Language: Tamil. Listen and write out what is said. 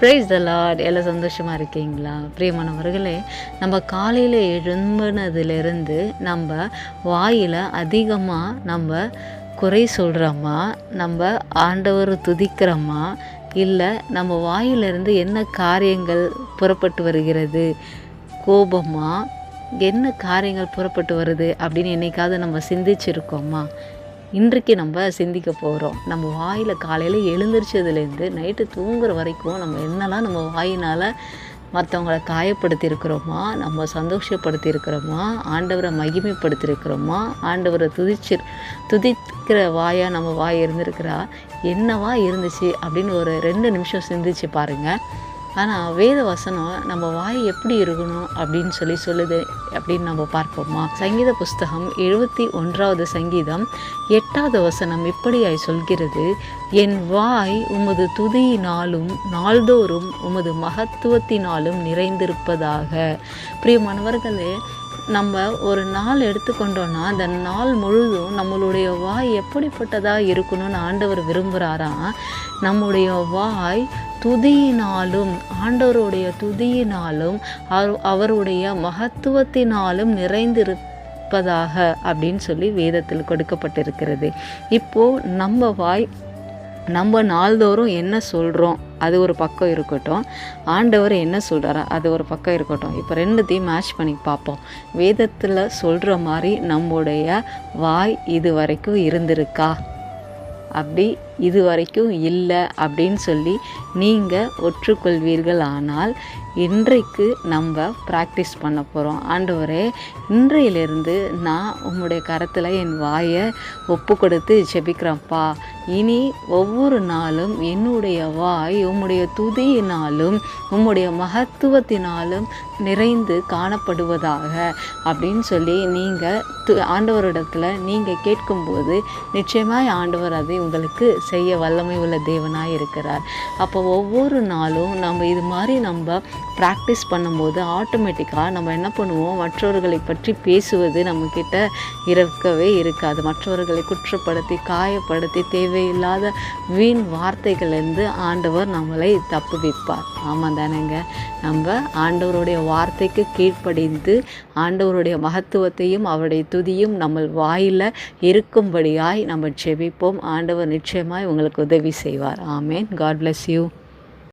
Praise the Lord. எல்லாம் சந்தோஷமாக இருக்கீங்களா? பிரியமானவர்களே, நம்ம காலையில் எழும்பினதுலேருந்து நம்ம வாயில் அதிகமாக நம்ம குறை சொல்கிறோமா, நம்ம ஆண்டவர் துதிக்கிறோமா, இல்லை நம்ம வாயிலிருந்து என்ன காரியங்கள் புறப்பட்டு வருகிறது, கோபமா, என்ன காரியங்கள் புறப்பட்டு வருது அப்படின்னு என்னைக்காவது நம்ம சிந்திச்சிருக்கோமா? இன்றைக்கு நம்ம சிந்திக்க போகிறோம். நம்ம வாயில் காலையில் எழுந்திரிச்சதுலேருந்து நைட்டு தூங்குற வரைக்கும் நம்ம என்னெல்லாம் நம்ம வாயினால் மற்றவங்களை காயப்படுத்தியிருக்கிறோமா, நம்ம சந்தோஷப்படுத்தியிருக்கிறோமா, ஆண்டவரை மகிமைப்படுத்தியிருக்கிறோமா, ஆண்டவரை துதிக்கிற வாயாக நம்ம வாய் இருந்திருக்கிறா, என்னவா இருந்துச்சு அப்படின்னு ஒரு 2 நிமிஷம் சிந்திச்சு பாருங்கள். ஆனால் வேத வசனம் நம்ம வாய் எப்படி இருக்கணும் அப்படின்னு சொல்லுது அப்படின்னு நம்ம பார்ப்போமா? சங்கீத புஸ்தகம் 71வது சங்கீதம் 8வது வசனம் இப்படியாய் சொல்கிறது, என் வாய் உமது துதியினாலும் நாள்தோறும் உமது மகத்துவத்தினாலும் நிறைந்திருப்பதாக. பிரியமானவர்களே, நம்ம ஒரு நாள் எடுத்துக்கொண்டோன்னா அந்த நாள் முழுதும் நம்மளுடைய வாய் எப்படிப்பட்டதாக இருக்கணும்னு ஆண்டவர் விரும்புகிறாராம். நம்முடைய வாய் துதியினாலும், ஆண்டவருடைய துதியினாலும் அவருடைய மகத்துவத்தினாலும் நிறைந்திருப்பதாக அப்படின்னு சொல்லி வேதத்தில் கொடுக்கப்பட்டிருக்கிறது. இப்போது நம்ம வாய் நம்ம நாள்தோறும் என்ன சொல்கிறோம் அது ஒரு பக்கம் இருக்கட்டும், ஆண்டவர் என்ன சொல்கிறாரா அது ஒரு பக்கம் இருக்கட்டும். இப்போ 2த்தையும் மேட்ச் பண்ணி பார்ப்போம். வேதத்தில் சொல்கிற மாதிரி நம்முடைய வாய் இது வரைக்கும் இருந்திருக்கா, அப்படி இது வரைக்கும் இல்லை அப்படின்னு சொல்லி நீங்கள் ஒற்றுக்கொள்வீர்கள். ஆனால் இன்றைக்கு நம்ம ப்ராக்டிஸ் பண்ண போகிறோம். ஆண்டவரே, இன்றையிலிருந்து நான் உம்முடைய கரத்தில் என் வாயை ஒப்பு கொடுத்து ஜெபிக்கிறேன்ப்பா. இனி ஒவ்வொரு நாளும் என்னுடைய வாய் உம்முடைய துதியினாலும் உம்முடைய மகத்துவத்தினாலும் நிறைந்து காணப்படுவதாக அப்படின்னு சொல்லி நீங்கள் ஆண்டவரிடத்தில் நீங்கள் கேட்கும்போது நிச்சயமாக ஆண்டவர் அதை உங்களுக்கு செய்ய வல்லமை உள்ள தேவனாக இருக்கிறார். அப்போ ஒவ்வொரு நாளும் நம்ம இது மாதிரி நம்ம ப்ராக்டிஸ் பண்ணும்போது ஆட்டோமேட்டிக்காக நம்ம என்ன பண்ணுவோம், மற்றவர்களை பற்றி பேசுவது நம்மக்கிட்ட இருக்கவே இருக்காது. மற்றவர்களை குற்றப்படுத்தி காயப்படுத்தி தேவையில்லாத வீண் வார்த்தைகள்லேருந்து ஆண்டவர் நம்மளை தப்புவிப்பார். ஆமாம் தானேங்க? நம்ம ஆண்டவருடைய வார்த்தைக்கு கீழ்ப்படிந்து ஆண்டவருடைய மகத்துவத்தையும் அவருடைய துதியும் நம்ம வாயில் இருக்கும்படியாய் நம்ம ஜெபிப்போம். ஆண்டவர் நிச்சயமாய் உங்களுக்கு உதவி செய்வார். ஆமேன். God bless you.